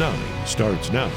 9 starts now.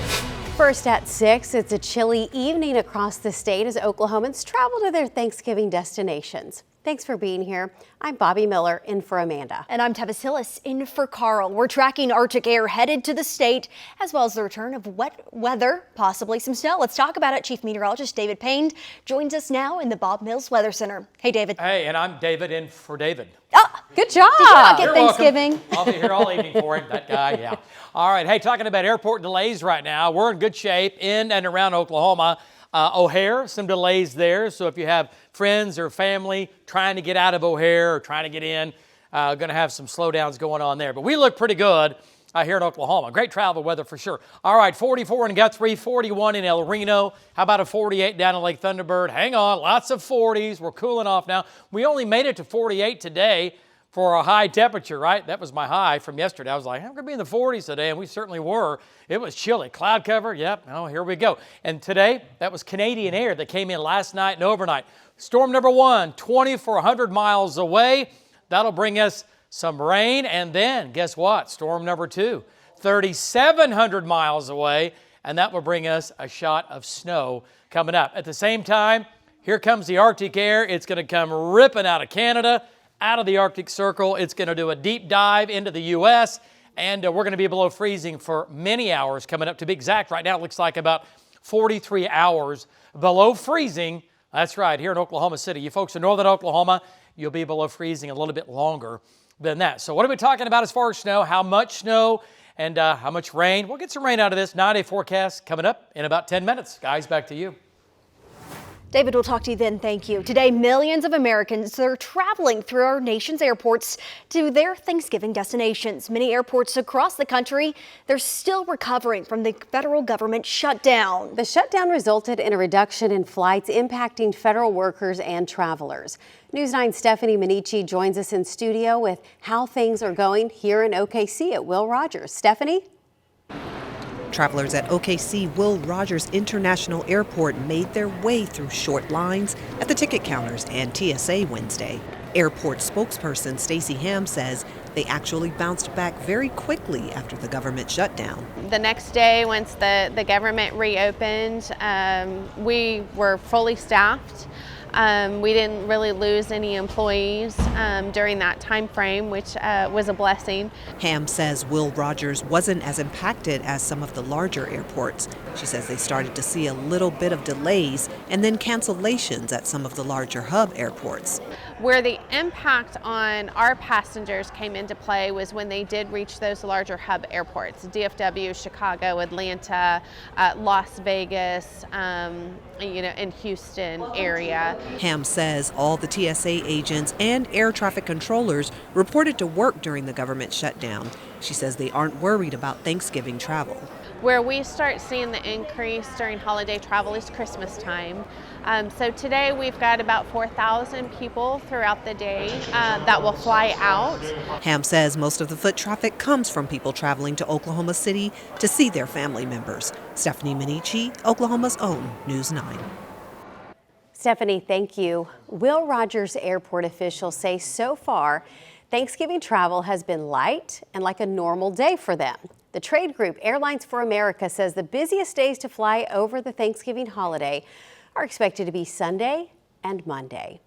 First at 6, it's a chilly evening across the state as Oklahomans travel to their Thanksgiving destinations. Thanks for being here. I'm Bobby Miller, in for Amanda. And I'm Tavasilis, in for Carl. We're tracking Arctic air headed to the state, as well as the return of wet weather, possibly some snow. Let's talk about it. Chief Meteorologist David Payne joins us now in the Bob Mills Weather Center. Hey, David. Hey, and I'm David, in for David. Oh, good job. Did you not get You're Thanksgiving? Welcome. I'll be here all evening for him, that guy, yeah. All right, hey, talking about airport delays right now, we're in good shape in and around Oklahoma. O'Hare, some delays there, so if you have friends or family trying to get out of O'Hare or trying to get in, going to have some slowdowns going on there. But we look pretty good here in Oklahoma. Great travel weather for sure. All right, 44 in Guthrie, 41 in El Reno. How about a 48 down in Lake Thunderbird? Hang on, lots of 40s. We're cooling off now. We only made it to 48 today for a high temperature, right? That was my high from yesterday. I was like, I'm going to be in the 40s today, and we certainly were. It was chilly. Cloud cover, yep, oh, here we go. And today, that was Canadian air that came in last night and overnight. Storm number 1, 2,400 miles away. That'll bring us some rain, and then, guess what? Storm number 2, 3,700 miles away, and that will bring us a shot of snow coming up. At the same time, here comes the Arctic air. It's going to come ripping out of Canada, out of the Arctic Circle. It's going to do a deep dive into the U.S., and we're going to be below freezing for many hours coming up. To be exact, right now it looks like about 43 hours below freezing. That's right, here in Oklahoma City. You folks in northern Oklahoma, you'll be below freezing a little bit longer than that. So what are we talking about as far as snow? How much snow and how much rain? We'll get some rain out of this 9-day forecast coming up in about 10 minutes. Guys, back to you. David, we'll talk to you then. Thank you. Today, millions of Americans are traveling through our nation's airports to their Thanksgiving destinations. Many airports across the country, they're still recovering from the federal government shutdown. The shutdown resulted in a reduction in flights impacting federal workers and travelers. News 9's Stephanie Minichi joins us in studio with how things are going here in OKC at Will Rogers. Stephanie? Travelers at OKC Will Rogers International Airport made their way through short lines at the ticket counters and TSA Wednesday. Airport spokesperson Stacey Ham says they actually bounced back very quickly after the government shutdown. The next day, once the government reopened, we were fully staffed. We didn't really lose any employees during that time frame, which was a blessing. Ham says Will Rogers wasn't as impacted as some of the larger airports. She says they started to see a little bit of delays and then cancellations at some of the larger hub airports. Where the impact on our passengers came into play was when they did reach those larger hub airports, DFW, Chicago, Atlanta, Las Vegas, in Houston area. Ham says all the TSA agents and air traffic controllers reported to work during the government shutdown. She says they aren't worried about Thanksgiving travel. Where we start seeing the increase during holiday travel is Christmas time. So today we've got about 4,000 people throughout the day that will fly out. Ham says most of the foot traffic comes from people traveling to Oklahoma City to see their family members. Stephanie Minichi, Oklahoma's own News 9. Stephanie, thank you. Will Rogers Airport officials say so far, Thanksgiving travel has been light and like a normal day for them. The trade group Airlines for America says the busiest days to fly over the Thanksgiving holiday are expected to be Sunday and Monday.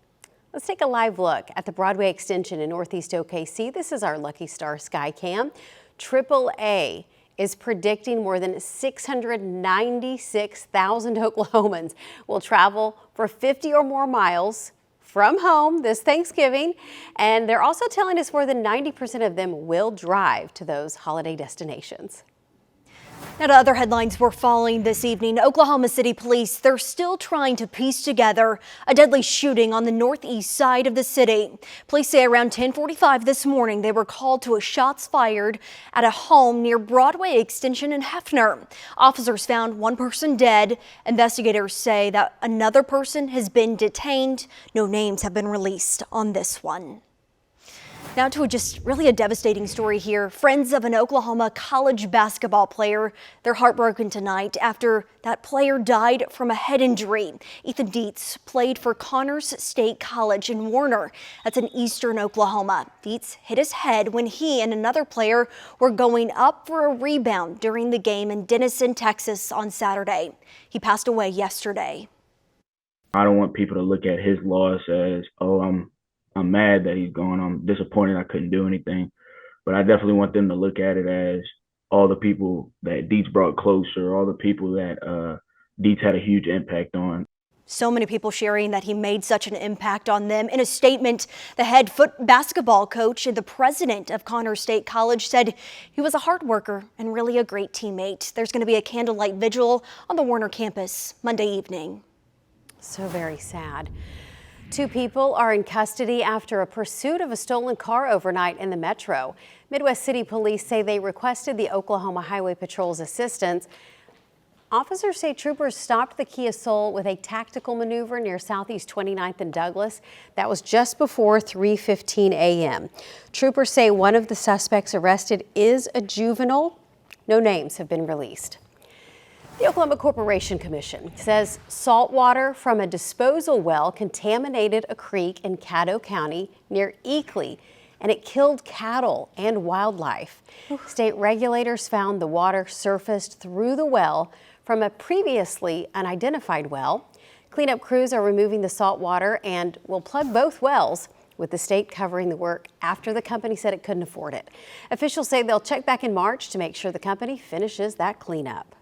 Let's take a live look at the Broadway extension in Northeast OKC. This is our Lucky Star Skycam. AAA is predicting more than 696,000 Oklahomans will travel for 50 or more miles from home this Thanksgiving, and they're also telling us more than 90% of them will drive to those holiday destinations. Now to other headlines we're following this evening. Oklahoma City police, they're still trying to piece together a deadly shooting on the northeast side of the city. Police say around 10:45 this morning they were called to a shots fired at a home near Broadway Extension in Hefner. Officers found one person dead. Investigators say that another person has been detained. No names have been released on this one. Now to just really a devastating story here. Friends of an Oklahoma college basketball player, they're heartbroken tonight after that player died from a head injury. Ethan Dietz played for Connors State College in Warner. That's in eastern Oklahoma. Dietz hit his head when he and another player were going up for a rebound during the game in Denison, Texas on Saturday. He passed away yesterday. I don't want people to look at his loss as, oh, I'm mad that he's gone. I'm disappointed I couldn't do anything. But I definitely want them to look at it as all the people that Dietz brought closer, all the people that Dietz had a huge impact on. So many people sharing that he made such an impact on them. In a statement, the head basketball coach and the president of Connors State College said he was a hard worker and really a great teammate. There's going to be a candlelight vigil on the Warner campus Monday evening. So very sad. 2 people are in custody after a pursuit of a stolen car overnight in the metro. Midwest City Police say they requested the Oklahoma Highway Patrol's assistance. Officers say troopers stopped the Kia Soul with a tactical maneuver near Southeast 29th and Douglas. That was just before 3:15 a.m. Troopers say one of the suspects arrested is a juvenile. No names have been released. The Oklahoma Corporation Commission says salt water from a disposal well contaminated a creek in Caddo County near Eakley, and it killed cattle and wildlife. State regulators found the water surfaced through the well from a previously unidentified well. Cleanup crews are removing the salt water and will plug both wells, with the state covering the work after the company said it couldn't afford it. Officials say they'll check back in March to make sure the company finishes that cleanup.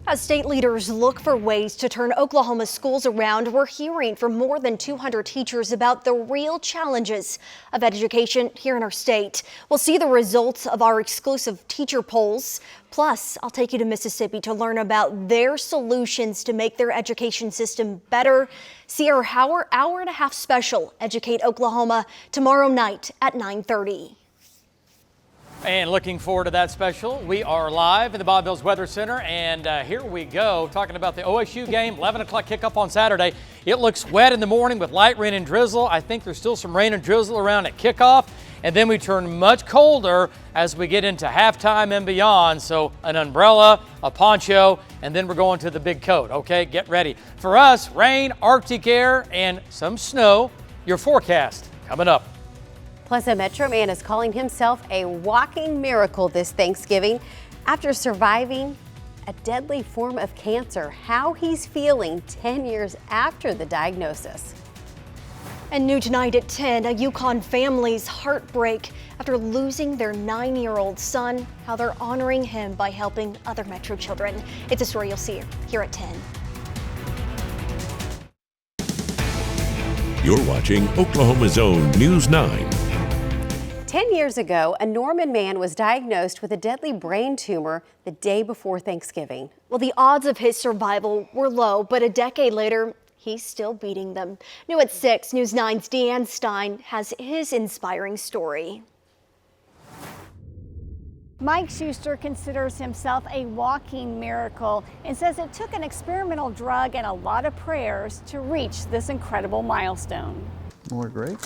As state leaders look for ways to turn Oklahoma schools around, we're hearing from more than 200 teachers about the real challenges of education here in our state. We'll see the results of our exclusive teacher polls. Plus, I'll take you to Mississippi to learn about their solutions to make their education system better. See our hour and a half special, Educate Oklahoma, tomorrow night at 9:30. And looking forward to that special. We are live in the Bob Mills Weather Center, and here we go, talking about the OSU game, 11 o'clock kickoff on Saturday. It looks wet in the morning with light rain and drizzle. I think there's still some rain and drizzle around at kickoff, and then we turn much colder as we get into halftime and beyond. So an umbrella, a poncho, and then we're going to the big coat, okay? Get ready. For us, rain, Arctic air, and some snow. Your forecast coming up. Plus, a Metro man is calling himself a walking miracle this Thanksgiving after surviving a deadly form of cancer. How he's feeling 10 years after the diagnosis. And new tonight at 10, a Yukon family's heartbreak after losing their 9-year-old son, how they're honoring him by helping other Metro children. It's a story you'll see here at 10. You're watching Oklahoma's own News 9. 10 years ago, a Norman man was diagnosed with a deadly brain tumor the day before Thanksgiving. Well, the odds of his survival were low, but a decade later, he's still beating them. New at 6, News 9's Deanne Stein has his inspiring story. Mike Schuster considers himself a walking miracle and says it took an experimental drug and a lot of prayers to reach this incredible milestone. More great.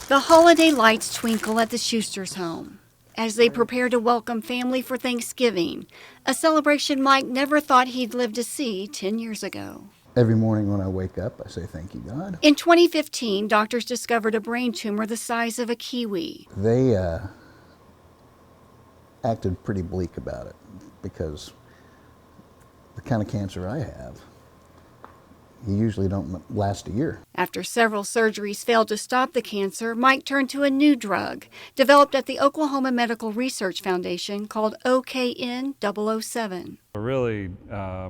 The holiday lights twinkle at the Schuster's home as they prepare to welcome family for Thanksgiving, a celebration Mike never thought he'd live to see 10 years ago. Every morning when I wake up, I say, thank you, God. In 2015, doctors discovered a brain tumor the size of a kiwi. They acted pretty bleak about it because the kind of cancer I have, you usually don't last a year. After several surgeries failed to stop the cancer, Mike turned to a new drug developed at the Oklahoma Medical Research Foundation called OKN-007. Really,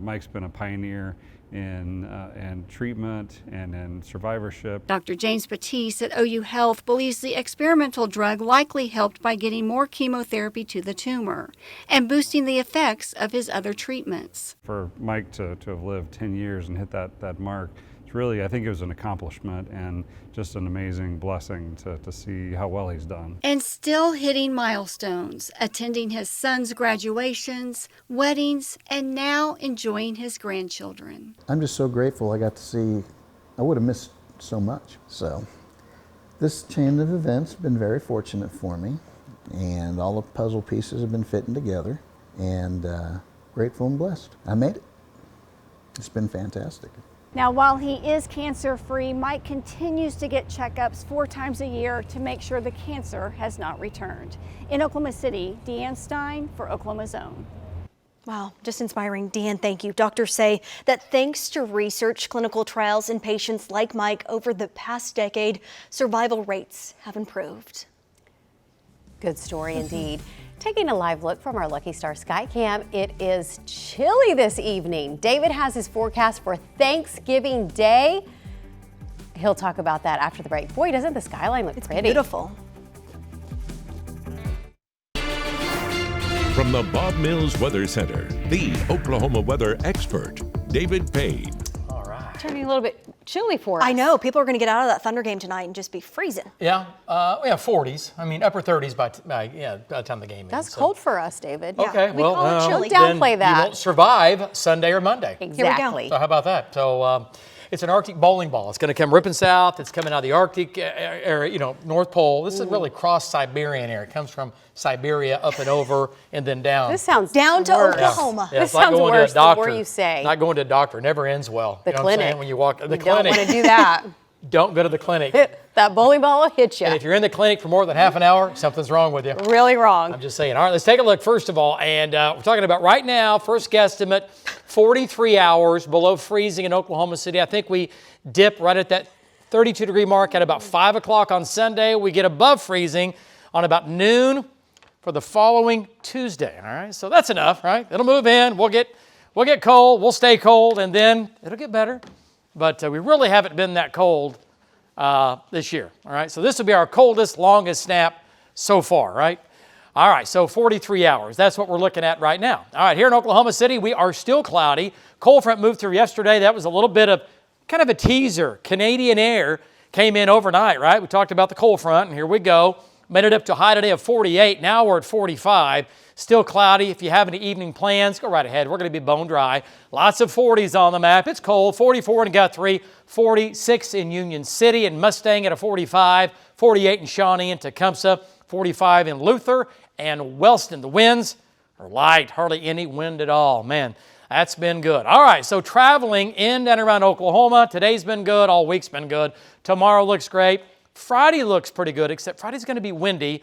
Mike's been a pioneer in treatment and in survivorship. Dr. James Batiste at OU Health believes the experimental drug likely helped by getting more chemotherapy to the tumor and boosting the effects of his other treatments. For Mike to have lived 10 years and hit that mark, it's really, I think it was an accomplishment and just an amazing blessing to see how well he's done. And still hitting milestones, attending his son's graduations, weddings, and now enjoying his grandchildren. I'm just so grateful I got to see, I would have missed so much. So This chain of events have been very fortunate for me, and all the puzzle pieces have been fitting together, and grateful and blessed. I made it. It's been fantastic. Now, while he is cancer-free, Mike continues to get checkups 4 times a year to make sure the cancer has not returned. In Oklahoma City, Deanne Stein for Oklahoma's Own. Wow, just inspiring. Deanne, thank you. Doctors say that thanks to research, clinical trials in patients like Mike over the past decade, survival rates have improved. Good story indeed. Taking a live look from our Lucky Star Skycam, it is chilly this evening. David has his forecast for Thanksgiving Day. He'll talk about that after the break. Boy, doesn't the skyline look pretty? Beautiful. From the Bob Mills Weather Center, the Oklahoma weather expert, David Payne. All right. Turning a little bit chilly for us. I know. People are going to get out of that Thunder game tonight and just be freezing. Yeah, 40s. I mean, upper 30s by the time the game That's ends. cold for us, David. Okay, we call it chilly. Don't downplay then that. You won't survive Sunday or Monday. Exactly. So how about that? So it's an Arctic bowling ball. It's going to come ripping south. It's coming out of the Arctic area, North Pole. This is really cross-Siberian area. It comes from Siberia up and over and then down. This sounds Down to worse. Oklahoma. Yeah, This it's like sounds going to a worse the doctor. more you say. Not going to a doctor. Never ends well. The You know what I'm clinic. saying? When you walk the You clinic. don't want to do that. Don't go to the clinic. That bowling ball will hit you. And if you're in the clinic for more than half an hour, something's wrong with you. Really wrong. I'm just saying. All right, let's take a look first of all. And we're talking about right now, first guesstimate, 43 hours below freezing in Oklahoma City. I think we dip right at that 32-degree mark at about 5 o'clock on Sunday. We get above freezing on about noon for the following Tuesday. All right, so that's enough, right? It'll move in. We'll get cold. We'll stay cold, and then it'll get better. But we really haven't been that cold this year. All right, so this will be our coldest, longest snap so far, right? All right, so 43 hours. That's what we're looking at right now. All right, here in Oklahoma City, we are still cloudy. Cold front moved through yesterday. That was a little bit of kind of a teaser. Canadian air came in overnight, right? We talked about the cold front, and here we go. Made it up to a high today of 48. Now we're at 45. Still cloudy. If you have any evening plans, go right ahead. We're going to be bone dry. Lots of 40s on the map. It's cold. 44 in Guthrie, 46 in Union City and Mustang at a 45, 48 in Shawnee and Tecumseh, 45 in Luther and Wellston. The winds are light, hardly any wind at all. Man, that's been good. All right, so traveling in and around Oklahoma, today's been good. All week's been good. Tomorrow looks great. Friday looks pretty good, except Friday's going to be windy.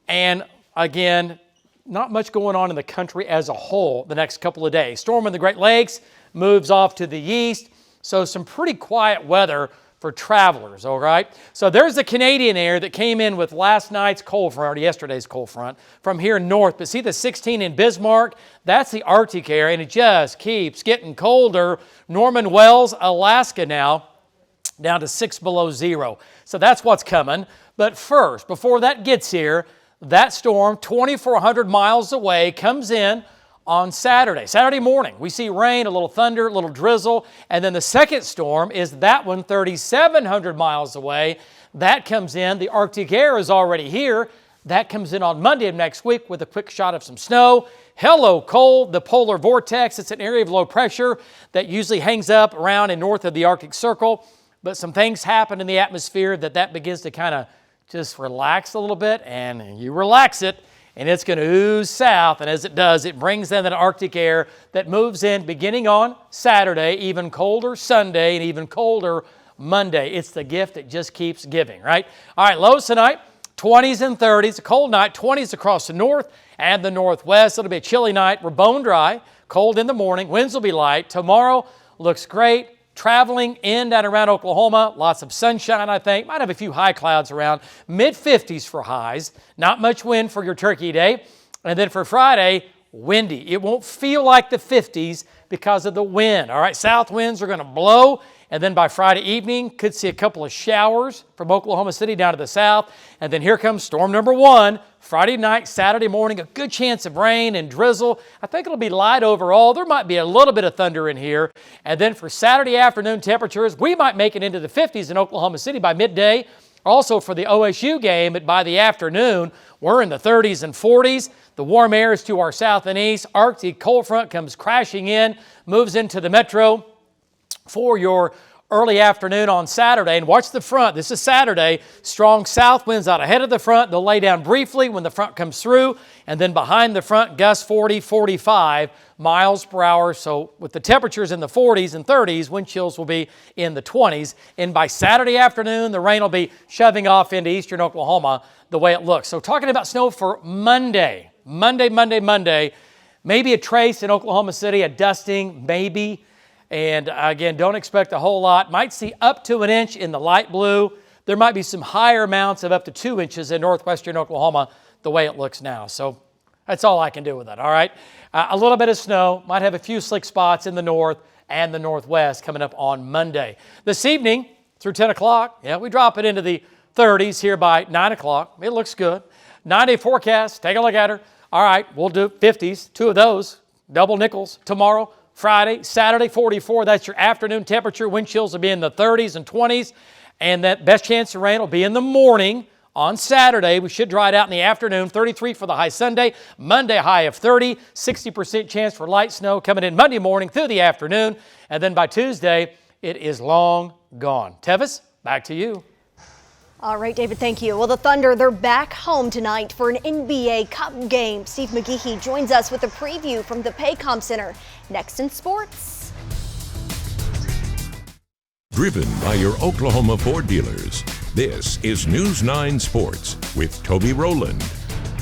And again, not much going on in the country as a whole the next couple of days. Storm in the Great Lakes moves off to the east, so some pretty quiet weather for travelers, all right? So there's the Canadian air that came in with last night's cold front, or yesterday's cold front, from here north. But see the 16 in Bismarck? That's the Arctic air, and it just keeps getting colder. Norman Wells, Alaska now, down to 6 below zero. So that's what's coming. But first, before that gets here, that storm, 2,400 miles away, comes in on Saturday. Saturday morning, we see rain, a little thunder, a little drizzle, and then the second storm is that one, 3,700 miles away. That comes in. The Arctic air is already here. That comes in on Monday of next week with a quick shot of some snow. Hello, cold, the polar vortex. It's an area of low pressure that usually hangs up around and north of the Arctic Circle, but some things happen in the atmosphere that begins to kind of just relax a little bit, and you relax it, and it's going to ooze south, and as it does, it brings in that Arctic air that moves in beginning on Saturday, even colder Sunday, and even colder Monday. It's the gift that just keeps giving, right? All right, lows tonight, 20s and 30s. A cold night, 20s across the north and the northwest. It'll be a chilly night. We're bone dry, cold in the morning. Winds will be light. Tomorrow looks great. Traveling in and around Oklahoma, lots of sunshine, I think. Might have a few high clouds around. Mid-50s for highs. Not much wind for your turkey day. And then for Friday, windy. It won't feel like the 50s because of the wind. All right, south winds are going to blow. And then by Friday evening, could see a couple of showers from Oklahoma City down to the south. And then here comes storm number 1. Friday night, Saturday morning, a good chance of rain and drizzle. I think it'll be light overall. There might be a little bit of thunder in here. And then for Saturday afternoon temperatures, we might make it into the 50s in Oklahoma City by midday. Also for the OSU game, by the afternoon, we're in the 30s and 40s. The warm air is to our south and east. Arctic cold front comes crashing in, moves into the metro for your early afternoon on Saturday. And watch the front. This is Saturday. Strong south winds out ahead of the front. They'll lay down briefly when the front comes through. And then behind the front, gusts 40, 45 miles per hour. So with the temperatures in the 40s and 30s, wind chills will be in the 20s. And by Saturday afternoon, the rain will be shoving off into eastern Oklahoma the way it looks. So talking about snow for Monday. Maybe a trace in Oklahoma City, a dusting, maybe. And again, don't expect a whole lot. Might see up to an inch in the light blue. There might be some higher amounts of up to 2 inches in northwestern Oklahoma the way it looks now. So that's all I can do with it, all right? A little bit of snow. Might have a few slick spots in the north and the northwest coming up on Monday. This evening through 10 o'clock, we drop it into the 30s here by 9 o'clock. It looks good. 9-day forecast. Take a look at her. All right, we'll do 50s, 2 of those, double nickels tomorrow, Friday, Saturday, 44. That's your afternoon temperature. Wind chills will be in the 30s and 20s, and that best chance of rain will be in the morning on Saturday. We should dry it out in the afternoon, 33 for the high Sunday, Monday high of 30, 60% chance for light snow coming in Monday morning through the afternoon, and then by Tuesday, it is long gone. Tevis, back to you. All right, David, thank you. Well, the Thunder, they're back home tonight for an NBA Cup game. Steve McGehee joins us with a preview from the Paycom Center. Next in sports. Driven by your Oklahoma Ford dealers, this is News 9 Sports with Toby Rowland.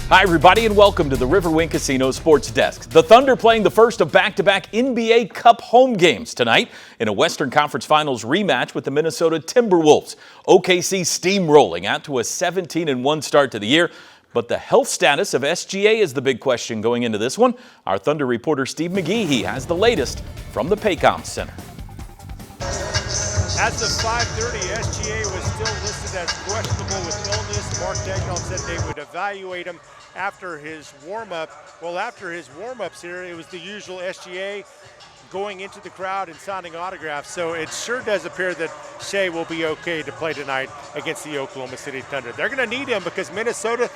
Hi, everybody, and welcome to the Riverwind Casino Sports Desk. The Thunder playing the first of back-to-back NBA Cup home games tonight in a Western Conference Finals rematch with the Minnesota Timberwolves. OKC steamrolling out to a 17-1 start to the year, but the health status of SGA is the big question going into this one. Our Thunder reporter Steve McGehee has the latest from the Paycom Center. As of 5:30, SGA was still listed as questionable with illness. Mark Daigneault said they would evaluate him after his warm-up. Well, after his warm-ups here, it was the usual SGA going into the crowd and signing autographs. So it sure does appear that Shea will be okay to play tonight against the Oklahoma City Thunder. They're going to need him because Minnesota,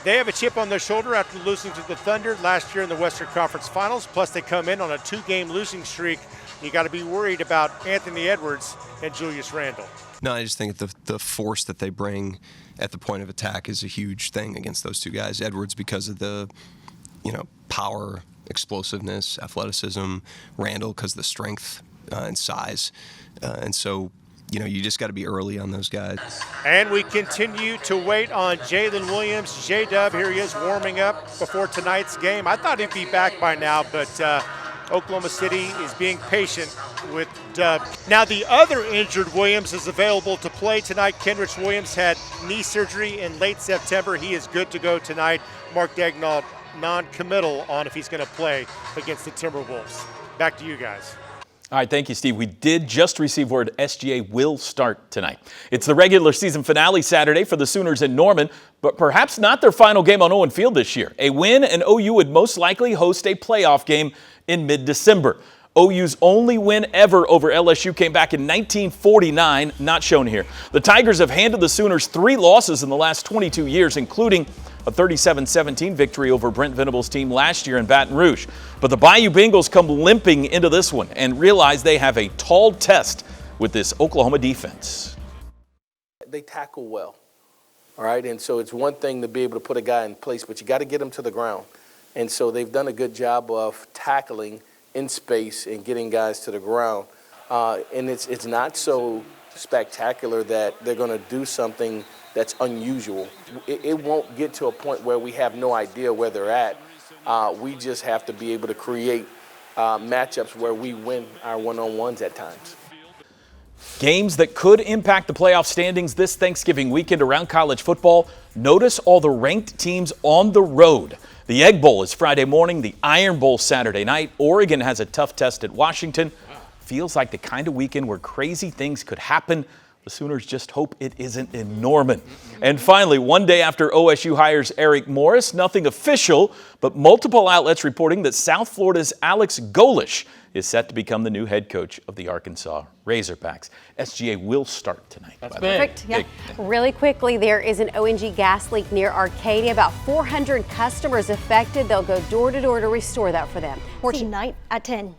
they have a chip on their shoulder after losing to the Thunder last year in the Western Conference Finals. Plus, they come in on a 2-game losing streak. You got to be worried about Anthony Edwards and Julius Randle. No, I just think the force that they bring at the point of attack is a huge thing against those two guys. Edwards because of the, power, explosiveness, athleticism. Randle because of the strength and size. And so, you just got to be early on those guys. And we continue to wait on Jalen Williams. J-Dub, here he is warming up before tonight's game. I thought he'd be back by now, but Oklahoma City is being patient with Dub. Now the other injured Williams is available to play tonight. Kenrich Williams had knee surgery in late September. He is good to go tonight. Mark Daigneault non-committal on if he's going to play against the Timberwolves. Back to you guys. All right, thank you, Steve. We did just receive word SGA will start tonight. It's the regular season finale Saturday for the Sooners in Norman, but perhaps not their final game on Owen Field this year. A win and OU would most likely host a playoff game in mid-December. OU's only win ever over LSU came back in 1949, not shown here. The Tigers have handed the Sooners 3 losses in the last 22 years, including a 37-17 victory over Brent Venables' team last year in Baton Rouge. But the Bayou Bengals come limping into this one and realize they have a tall test with this Oklahoma defense. They tackle well, all right? And so it's one thing to be able to put a guy in place, but you got to get him to the ground. And so they've done a good job of tackling in space and getting guys to the ground. And it's not so spectacular that they're going to do something that's unusual. It won't get to a point where we have no idea where they're at. We just have to be able to create matchups where we win our one-on-ones at times. Games that could impact the playoff standings this Thanksgiving weekend around college football. Notice all the ranked teams on the road. The Egg Bowl is Friday morning, the Iron Bowl Saturday night. Oregon has a tough test at Washington. Feels like the kind of weekend where crazy things could happen. The Sooners just hope it isn't in Norman. And finally, one day after OSU hires Eric Morris, nothing official, but multiple outlets reporting that South Florida's Alex Golish is set to become the new head coach of the Arkansas Razorbacks. SGA will start tonight. That's perfect. Yeah. Really quickly, there is an ONG gas leak near Arcadia. About 400 customers affected. They'll go door to door to restore that for them. More tonight at 10.